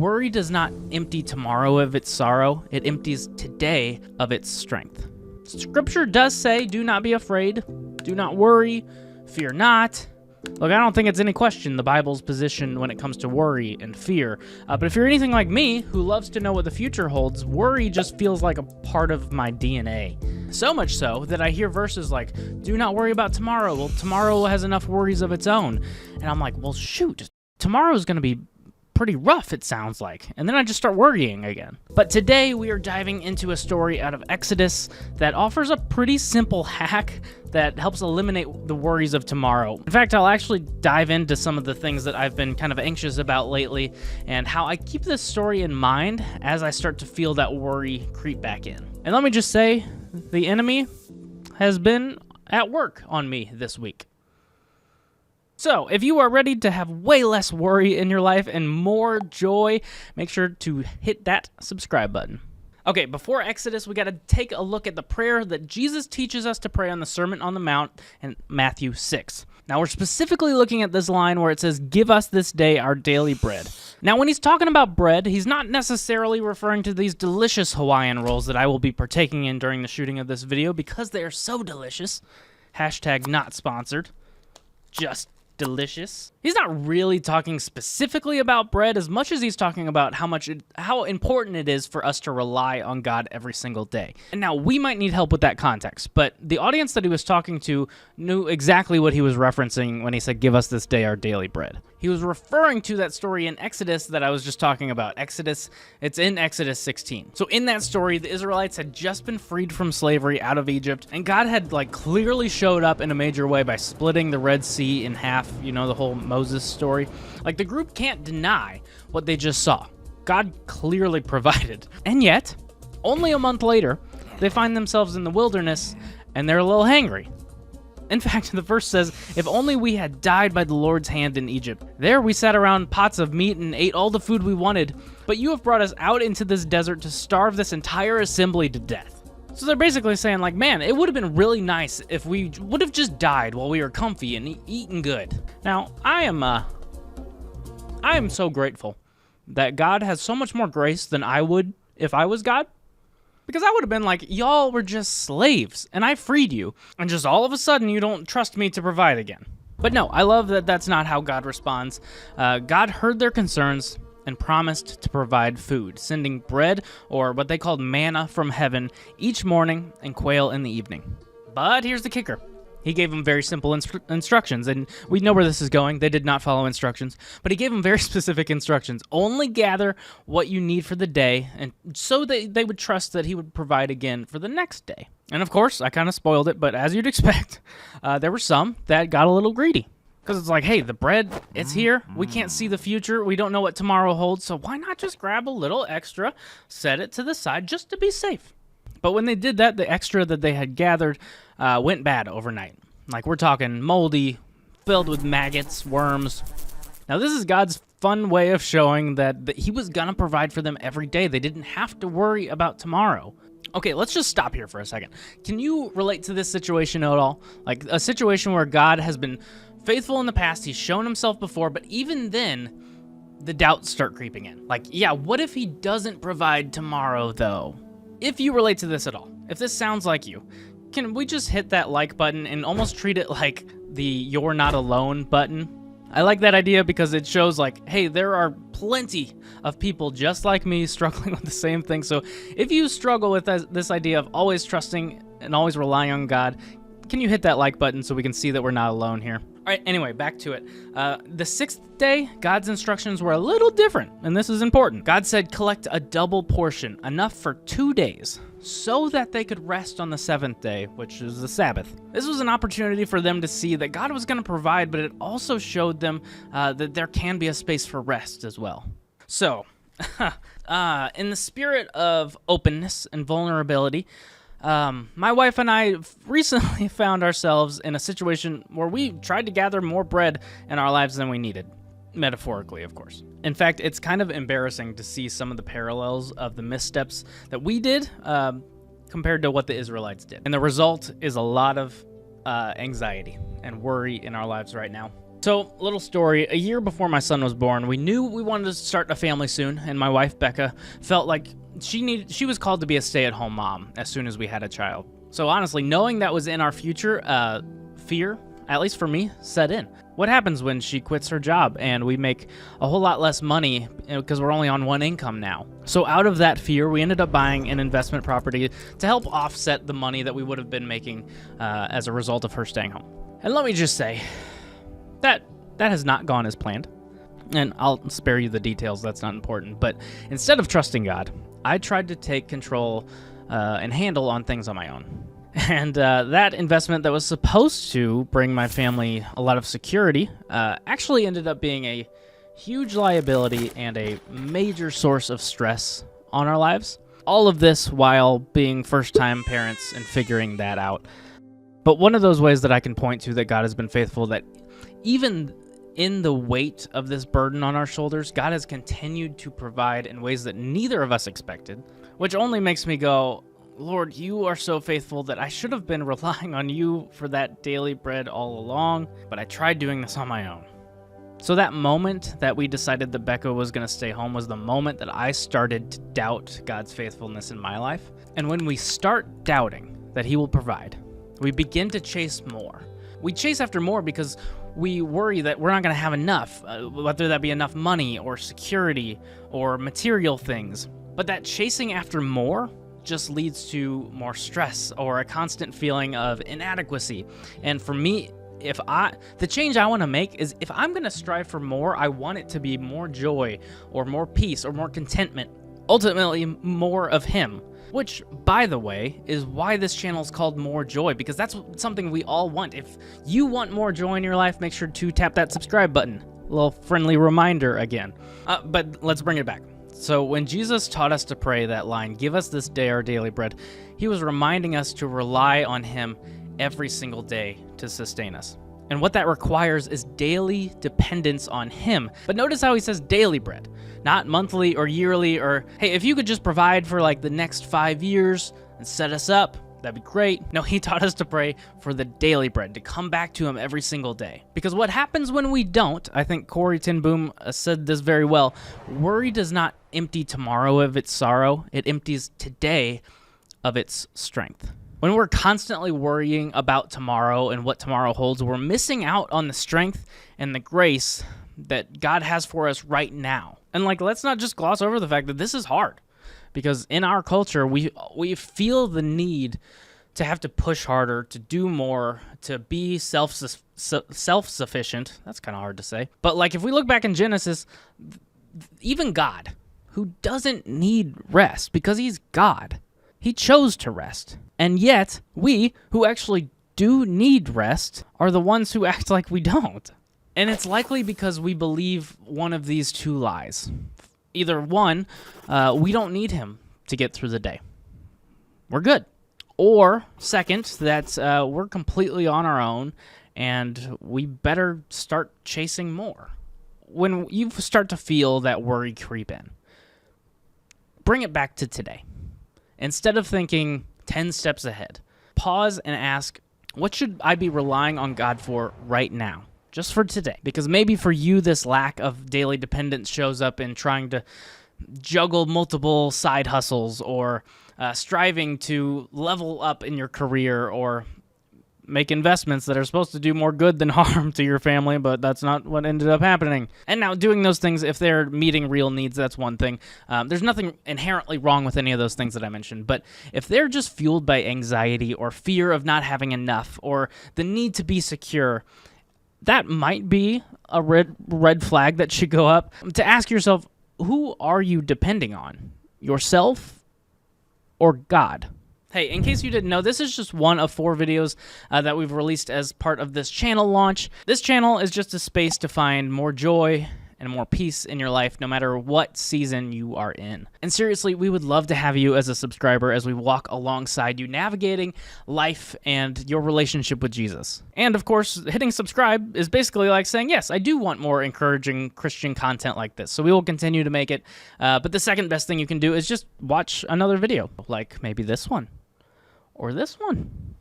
Worry does not empty tomorrow of its sorrow, it empties today of its strength. Scripture does say, do not be afraid, do not worry, fear not. Look, I don't think it's any question the Bible's position when it comes to worry and fear. But if you're anything like me, who loves to know what the future holds, worry just feels like a part of my DNA. So much so that I hear verses like, do not worry about tomorrow. Well, tomorrow has enough worries of its own. And I'm like, well, shoot, tomorrow's going to be pretty rough, it sounds like. And then I just start worrying again. But today we are diving into a story out of Exodus that offers a pretty simple hack that helps eliminate the worries of tomorrow. In fact, I'll actually dive into some of the things that I've been kind of anxious about lately and how I keep this story in mind as I start to feel that worry creep back in. And let me just say, the enemy has been at work on me this week. So, if you are ready to have way less worry in your life and more joy, make sure to hit that subscribe button. Okay, before Exodus, we got to take a look at the prayer that Jesus teaches us to pray on the Sermon on the Mount in Matthew 6. Now, we're specifically looking at this line where it says, "Give us this day our daily bread." Now, when he's talking about bread, he's not necessarily referring to these delicious Hawaiian rolls that I will be partaking in during the shooting of this video because they are so delicious. Hashtag not sponsored. Just delicious. He's not really talking specifically about bread as much as he's talking about how important it is for us to rely on God every single day. And now we might need help with that context, but the audience that he was talking to knew exactly what he was referencing when he said, "Give us this day our daily bread." He was referring to that story in Exodus that I was just talking about. It's in Exodus 16. So in that story, the Israelites had just been freed from slavery out of Egypt, and God had clearly showed up in a major way by splitting the Red Sea in half, the whole Moses story. The group can't deny what they just saw. God clearly provided. And yet, only a month later, they find themselves in the wilderness, and they're a little hangry. In fact, the verse says, "If only we had died by the Lord's hand in Egypt. There we sat around pots of meat and ate all the food we wanted, but you have brought us out into this desert to starve this entire assembly to death." So they're basically saying, man, it would have been really nice if we would have just died while we were comfy and eating good. Now, I am so grateful that God has so much more grace than I would if I was God. Because I would have been like, y'all were just slaves, and I freed you, and just all of a sudden you don't trust me to provide again. But no, I love that that's not how God responds. God heard their concerns and promised to provide food, sending bread, or what they called manna from heaven, each morning and quail in the evening. But here's the kicker. He gave them very simple instructions, and we know where this is going. They did not follow instructions, but he gave them very specific instructions. Only gather what you need for the day, and so they would trust that he would provide again for the next day. And of course, I kind of spoiled it, but as you'd expect, there were some that got a little greedy. Because it's like, hey, the bread, it's here. We can't see the future. We don't know what tomorrow holds, so why not just grab a little extra, set it to the side just to be safe? But when they did that, the extra that they had gathered went bad overnight. We're talking moldy, filled with maggots, worms. Now, this is God's fun way of showing that he was going to provide for them every day. They didn't have to worry about tomorrow. Okay, let's just stop here for a second. Can you relate to this situation at all? A situation where God has been faithful in the past, he's shown himself before, but even then, the doubts start creeping in. What if he doesn't provide tomorrow, though? If you relate to this at all, if this sounds like you, can we just hit that like button and almost treat it like the "you're not alone" button? I like that idea because it shows hey, there are plenty of people just like me struggling with the same thing. So if you struggle with this idea of always trusting and always relying on God, can you hit that like button so we can see that we're not alone here? All right, anyway, back to it. The sixth day, God's instructions were a little different, and this is important. God said collect a double portion, enough for 2 days, so that they could rest on the seventh day, which is the Sabbath. This was an opportunity for them to see that God was going to provide, but it also showed them that there can be a space for rest as well. So, in the spirit of openness and vulnerability, my wife and I recently found ourselves in a situation where we tried to gather more bread in our lives than we needed. Metaphorically, of course. In fact, it's kind of embarrassing to see some of the parallels of the missteps that we did compared to what the Israelites did. And the result is a lot of anxiety and worry in our lives right now. So, little story, a year before my son was born, we knew we wanted to start a family soon, and my wife, Becca, felt like she was called to be a stay-at-home mom as soon as we had a child. So honestly, knowing that was in our future, fear, at least for me, set in. What happens when she quits her job and we make a whole lot less money because we're only on one income now? So out of that fear, we ended up buying an investment property to help offset the money that we would have been making as a result of her staying home. And let me just say, that has not gone as planned. And I'll spare you the details, that's not important. But instead of trusting God, I tried to take control and handle on things on my own. And that investment that was supposed to bring my family a lot of security actually ended up being a huge liability and a major source of stress on our lives. All of this while being first-time parents and figuring that out. But one of those ways that I can point to that God has been faithful, that even in the weight of this burden on our shoulders, God has continued to provide in ways that neither of us expected, which only makes me go, Lord, you are so faithful that I should have been relying on you for that daily bread all along, but I tried doing this on my own. So that moment that we decided that Becca was going to stay home was the moment that I started to doubt God's faithfulness in my life. And when we start doubting that he will provide, we begin to chase more. We chase after more because we worry that we're not going to have enough, whether that be enough money or security or material things. But that chasing after more just leads to more stress or a constant feeling of inadequacy. And for me, the change I want to make is if I'm going to strive for more, I want it to be more joy or more peace or more contentment, ultimately more of him. Which, by the way, is why this channel is called More Joy, because that's something we all want. If you want more joy in your life, make sure to tap that subscribe button. A little friendly reminder again. But let's bring it back. So when Jesus taught us to pray that line, give us this day our daily bread, he was reminding us to rely on him every single day to sustain us. And what that requires is daily dependence on him. But notice how he says daily bread, not monthly or yearly or, hey, if you could just provide for like the next 5 years and set us up, that'd be great. No, he taught us to pray for the daily bread, to come back to him every single day. Because what happens when we don't, I think Corrie ten Boom said this very well, worry does not empty tomorrow of its sorrow, it empties today of its strength. When we're constantly worrying about tomorrow and what tomorrow holds, we're missing out on the strength and the grace that God has for us right now. And let's not just gloss over the fact that this is hard, because in our culture, we feel the need to have to push harder, to do more, to be self-sufficient. That's kind of hard to say. But if we look back in Genesis, even God, who doesn't need rest because he's God, he chose to rest. And yet, we, who actually do need rest, are the ones who act like we don't. And it's likely because we believe one of these two lies. Either one, we don't need him to get through the day. We're good. Or second, that we're completely on our own and we better start chasing more. When you start to feel that worry creep in, bring it back to today. Instead of thinking 10 steps ahead, pause and ask, what should I be relying on God for right now? Just for today. Because maybe for you, this lack of daily dependence shows up in trying to juggle multiple side hustles or striving to level up in your career or make investments that are supposed to do more good than harm to your family, but that's not what ended up happening. And now doing those things, if they're meeting real needs, that's one thing. There's nothing inherently wrong with any of those things that I mentioned, but if they're just fueled by anxiety or fear of not having enough or the need to be secure, that might be a red flag that should go up. To ask yourself, who are you depending on? Yourself or God? Hey, in case you didn't know, this is just one of 4 videos that we've released as part of this channel launch. This channel is just a space to find more joy and more peace in your life, no matter what season you are in. And seriously, we would love to have you as a subscriber as we walk alongside you, navigating life and your relationship with Jesus. And of course, hitting subscribe is basically like saying, yes, I do want more encouraging Christian content like this. So we will continue to make it. But the second best thing you can do is just watch another video, like maybe this one or this one.